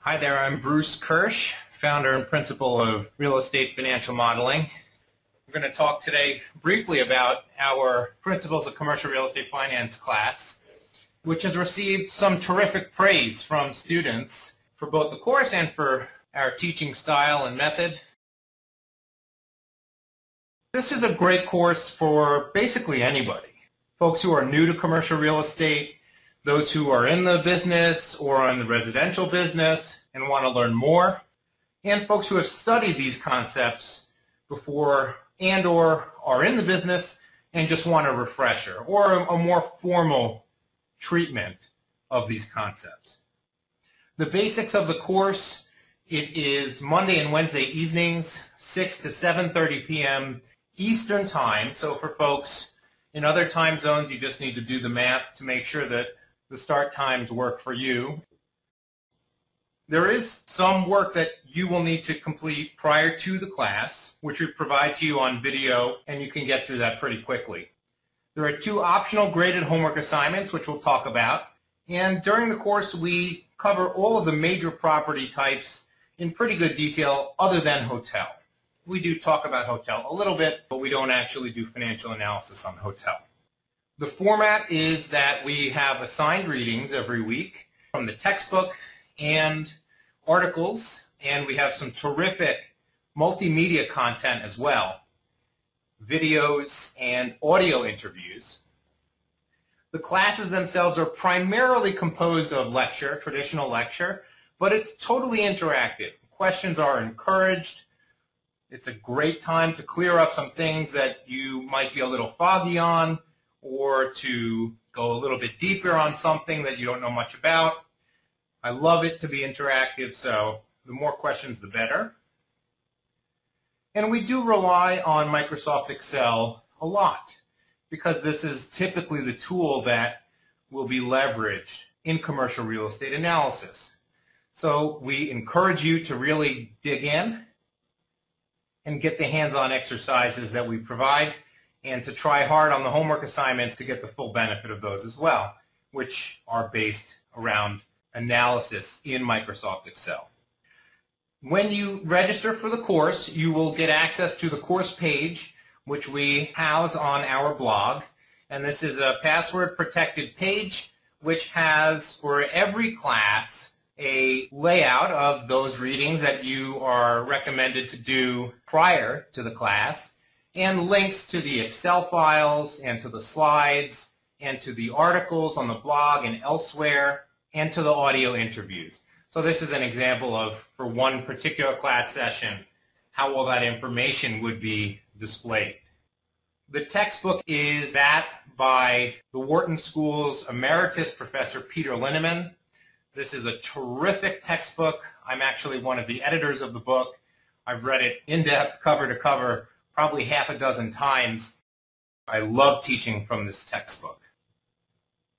Hi there, I'm Bruce Kirsch, founder and principal of Real Estate Financial Modeling. We're going to talk today briefly about our Principles of Commercial Real Estate Finance class, which has received some terrific praise from students for both the course and for our teaching style and method. This is a great course for basically anybody. Folks who are new to commercial real estate, those who are in the business or in the residential business and want to learn more, and folks who have studied these concepts before and or are in the business and just want a refresher or a more formal treatment of these concepts. The basics of the course, it is Monday and Wednesday evenings, 6 to 7:30 p.m. Eastern Time. So for folks in other time zones, you just need to do the math to make sure that the start times work for you. There is some work that you will need to complete prior to the class, which we provide to you on video, and you can get through that pretty quickly. There are 2 optional graded homework assignments, which we'll talk about. And during the course, we cover all of the major property types in pretty good detail other than hotel. We do talk about hotel a little bit, but we don't actually do financial analysis on hotel. The format is that we have assigned readings every week from the textbook and articles, and we have some terrific multimedia content as well, videos and audio interviews. The classes themselves are primarily composed of lecture, traditional lecture, but it's totally interactive. Questions are encouraged. It's a great time to clear up some things that you might be a little foggy on, or to go a little bit deeper on something that you don't know much about. I love it to be interactive, so the more questions, the better. And we do rely on Microsoft Excel a lot, because this is typically the tool that will be leveraged in commercial real estate analysis. So we encourage you to really dig in and get the hands-on exercises that we provide, and to try hard on the homework assignments to get the full benefit of those as well, which are based around analysis in Microsoft Excel. When you register for the course, you will get access to the course page, which we house on our blog. And this is a password-protected page which has, for every class, a layout of those readings that you are recommended to do prior to the class, and links to the Excel files and to the slides and to the articles on the blog and elsewhere, and to the audio interviews. So this is an example of, for one particular class session, how all that information would be displayed. The textbook is that by the Wharton School's Emeritus Professor Peter Linneman. This is a terrific textbook. I'm actually one of the editors of the book. I've read it in depth, cover to cover, probably half a dozen times. I love teaching from this textbook.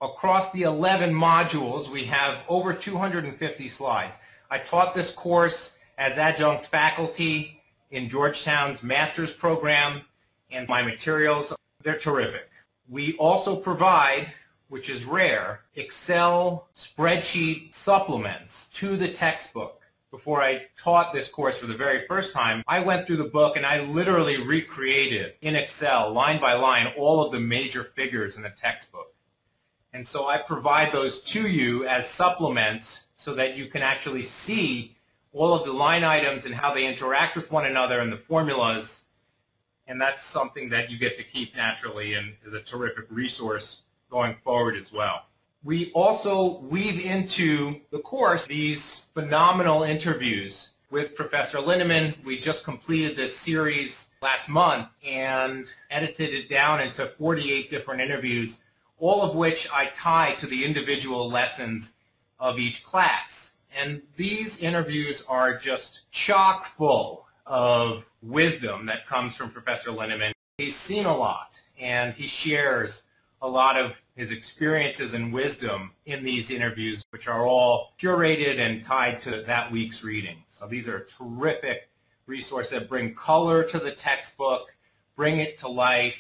Across the 11 modules, we have over 250 slides. I taught this course as adjunct faculty in Georgetown's master's program, and my materials, they're terrific. We also provide, which is rare, Excel spreadsheet supplements to the textbook. Before I taught this course for the very first time, I went through the book and I literally recreated in Excel, line by line, all of the major figures in the textbook. And so I provide those to you as supplements so that you can actually see all of the line items and how they interact with one another and the formulas. And that's something that you get to keep naturally and is a terrific resource going forward as well. We also weave into the course these phenomenal interviews with Professor Linneman. We just completed this series last month and edited it down into 48 different interviews, all of which I tie to the individual lessons of each class. And these interviews are just chock full of wisdom that comes from Professor Linneman. He's seen a lot, and he shares a lot of his experiences and wisdom in these interviews, which are all curated and tied to that week's reading. So these are terrific resources that bring color to the textbook, bring it to life,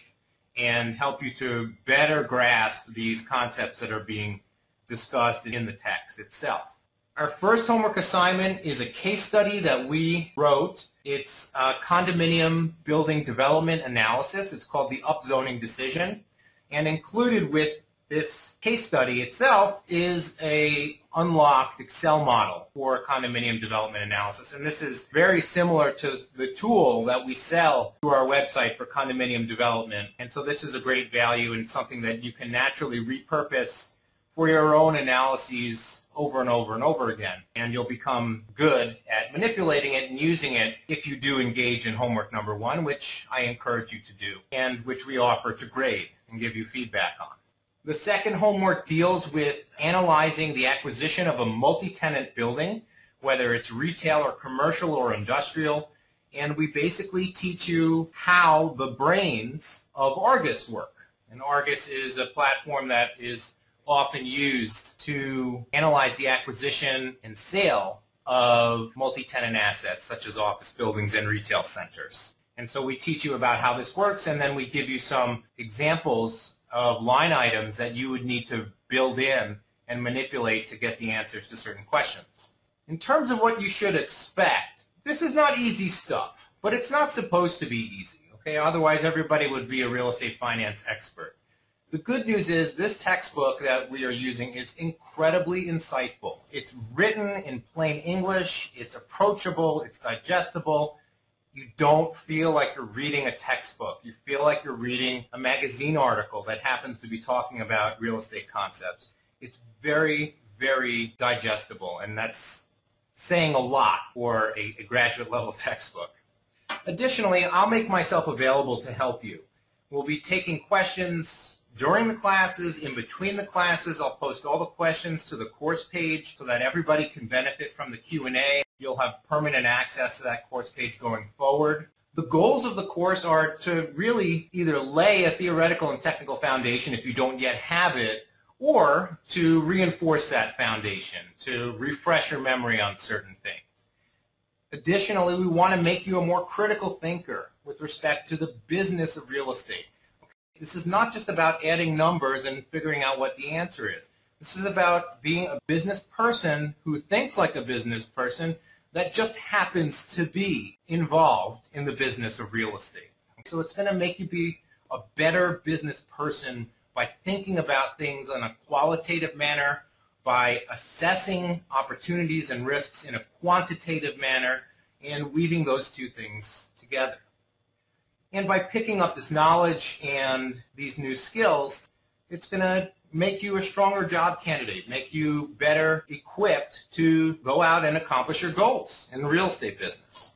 and help you to better grasp these concepts that are being discussed in the text itself. Our first homework assignment is a case study that we wrote. It's a condominium building development analysis. It's called the upzoning decision. And included with this case study itself is a unlocked Excel model for condominium development analysis. And this is very similar to the tool that we sell through our website for condominium development. And so this is a great value and something that you can naturally repurpose for your own analyses over and over and over again. And you'll become good at manipulating it and using it if you do engage in homework number 1, which I encourage you to do, and which we offer to grade and give you feedback on. The second homework deals with analyzing the acquisition of a multi-tenant building, whether it's retail or commercial or industrial, and we basically teach you how the brains of Argus work. And Argus is a platform that is often used to analyze the acquisition and sale of multi-tenant assets such as office buildings and retail centers. And so we teach you about how this works, and then we give you some examples of line items that you would need to build in and manipulate to get the answers to certain questions. In terms of what you should expect, this is not easy stuff, but it's not supposed to be easy, okay? Otherwise everybody would be a real estate finance expert. The good news is this textbook that we are using is incredibly insightful. It's written in plain English, it's approachable, it's digestible. You don't feel like you're reading a textbook. You feel like you're reading a magazine article that happens to be talking about real estate concepts. It's very, very digestible, and that's saying a lot for a graduate level textbook. Additionally, I'll make myself available to help you. We'll be taking questions during the classes, in between the classes. I'll post all the questions to the course page so that everybody can benefit from the Q&A. You'll have permanent access to that course page going forward. The goals of the course are to really either lay a theoretical and technical foundation if you don't yet have it, or to reinforce that foundation, to refresh your memory on certain things. Additionally, we want to make you a more critical thinker with respect to the business of real estate. This is not just about adding numbers and figuring out what the answer is. This is about being a business person who thinks like a business person that just happens to be involved in the business of real estate. So it's going to make you be a better business person by thinking about things in a qualitative manner, by assessing opportunities and risks in a quantitative manner, and weaving those two things together. And by picking up this knowledge and these new skills, it's going to make you a stronger job candidate, make you better equipped to go out and accomplish your goals in the real estate business.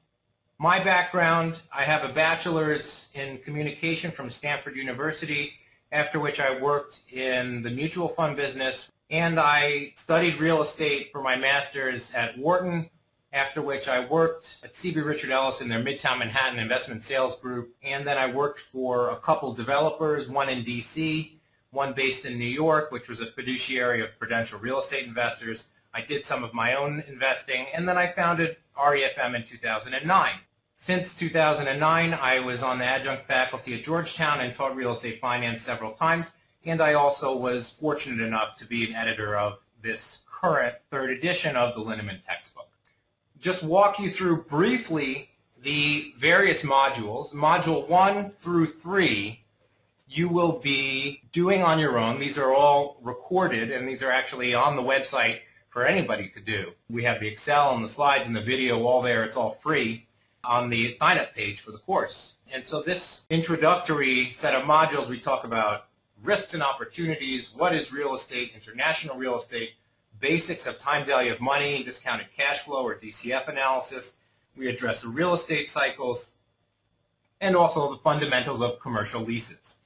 My background, I have a bachelor's in communication from Stanford University, after which I worked in the mutual fund business, and I studied real estate for my master's at Wharton, after which I worked at CB Richard Ellis in their Midtown Manhattan Investment Sales Group, and then I worked for a couple developers, one in D.C., one based in New York, which was a fiduciary of Prudential Real Estate Investors. I did some of my own investing, and then I founded REFM in 2009. Since 2009, I was on the adjunct faculty at Georgetown and taught real estate finance several times, and I also was fortunate enough to be an editor of this current third edition of the Linneman textbook. Just walk you through briefly the various modules. Module 1 through 3 you will be doing on your own. These are all recorded, and these are actually on the website for anybody to do. We have the Excel and the slides and the video all there. It's all free on the sign-up page for the course. And so this introductory set of modules, we talk about risks and opportunities, what is real estate, international real estate, basics of time value of money, discounted cash flow or DCF analysis. We address the real estate cycles and also the fundamentals of commercial leases.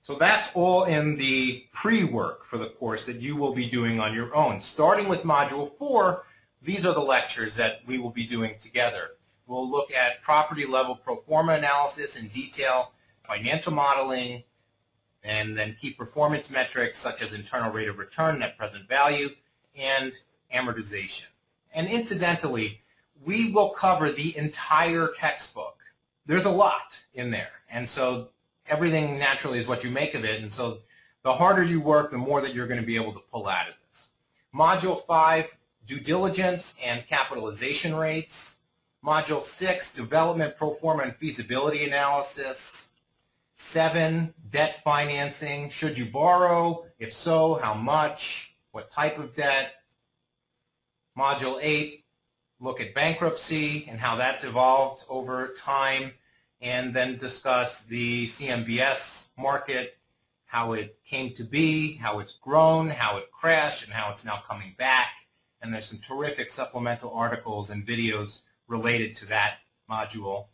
So that's all in the pre-work for the course that you will be doing on your own. Starting with Module 4, these are the lectures that we will be doing together. We'll look at property level pro forma analysis in detail, financial modeling, and then key performance metrics such as internal rate of return, net present value, and amortization. And incidentally, we will cover the entire textbook. There's a lot in there, and so everything naturally is what you make of it, and so the harder you work, the more that you're going to be able to pull out of this. Module 5 due diligence and capitalization rates. Module 6, development, pro forma, and feasibility analysis. 7, debt financing. Should you borrow? If so, how much? What type of debt? Module 8, look at bankruptcy and how that's evolved over time, and then discuss the CMBS market, how it came to be, how it's grown, how it crashed, and how it's now coming back. And there's some terrific supplemental articles and videos related to that module.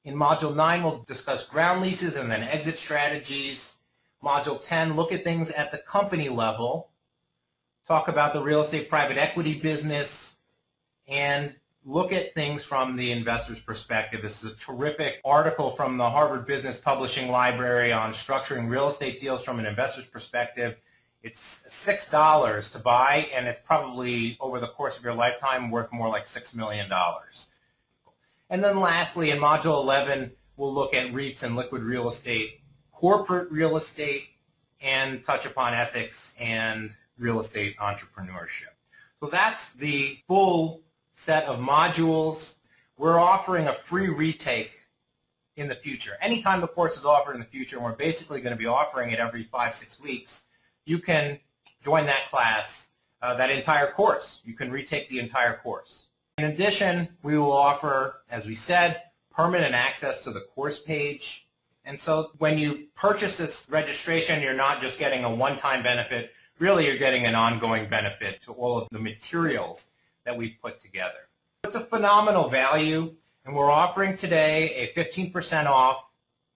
In Module 9, we'll discuss ground leases and then exit strategies. Module 10, look at things at the company level, talk about the real estate private equity business, and look at things from the investor's perspective. This is a terrific article from the Harvard Business Publishing Library on structuring real estate deals from an investor's perspective. It's $6 to buy, and it's probably, over the course of your lifetime, worth more like $6 million. And then lastly, in Module 11, we'll look at REITs and liquid real estate, corporate real estate, and touch upon ethics and real estate entrepreneurship. So that's the full set of modules. We're offering a free retake in the future. Anytime the course is offered in the future, and we're basically going to be offering it every 5-6 weeks, you can join that class, that entire course. You can retake the entire course. In addition, we will offer, as we said, permanent access to the course page. And so when you purchase this registration, you're not just getting a one-time benefit. Really, you're getting an ongoing benefit to all of the materials that we've put together. It's a phenomenal value, and we're offering today a 15% off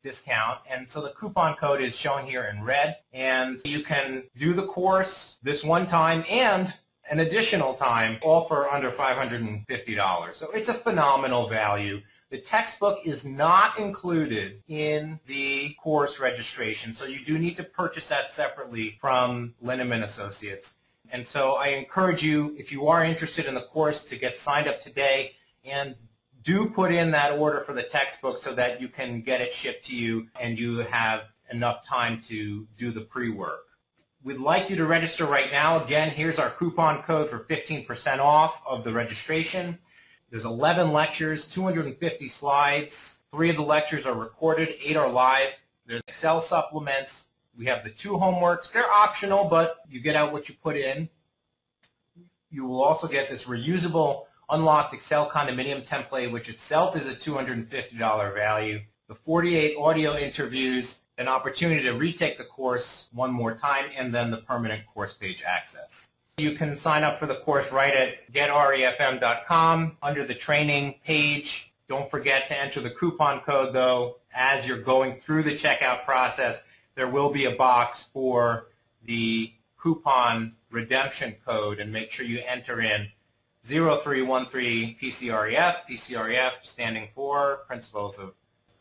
discount, and so the coupon code is shown here in red, and you can do the course this one time and an additional time, all for under $550. So it's a phenomenal value. The textbook is not included in the course registration, so you do need to purchase that separately from Linneman Associates. And so I encourage you, if you are interested in the course, to get signed up today, and do put in that order for the textbook so that you can get it shipped to you and you have enough time to do the pre-work. We'd like you to register right now. Again, here's our coupon code for 15% off of the registration. There's 11 lectures, 250 slides. 3 of the lectures are recorded, 8 are live. There's Excel supplements. We have the 2 homeworks. They're optional, but you get out what you put in. You will also get this reusable unlocked Excel condominium template, which itself is a $250 value. The 48 audio interviews, an opportunity to retake the course one more time, and then the permanent course page access. You can sign up for the course right at getrefm.com under the training page. Don't forget to enter the coupon code, though. As you're going through the checkout process, there will be a box for the coupon redemption code, and make sure you enter in 0313 PCREF, PCREF standing for Principles of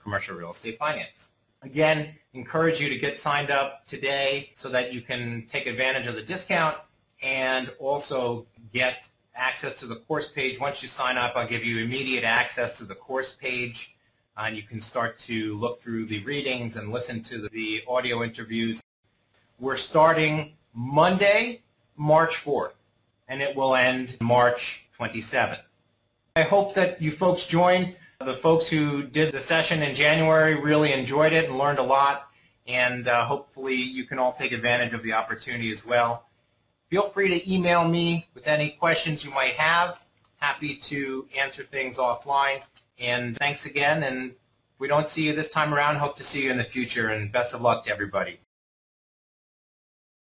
Commercial Real Estate Finance. Again, encourage you to get signed up today so that you can take advantage of the discount and also get access to the course page. Once you sign up, I'll give you immediate access to the course page, and you can start to look through the readings and listen to the audio interviews. We're starting Monday, March 4th, and it will end March 27th. I hope that you folks join. The folks who did the session in January really enjoyed it and learned a lot, and hopefully you can all take advantage of the opportunity as well. Feel free to email me with any questions you might have. Happy to answer things offline. And thanks again, and if we don't see you this time around, hope to see you in the future, and best of luck to everybody.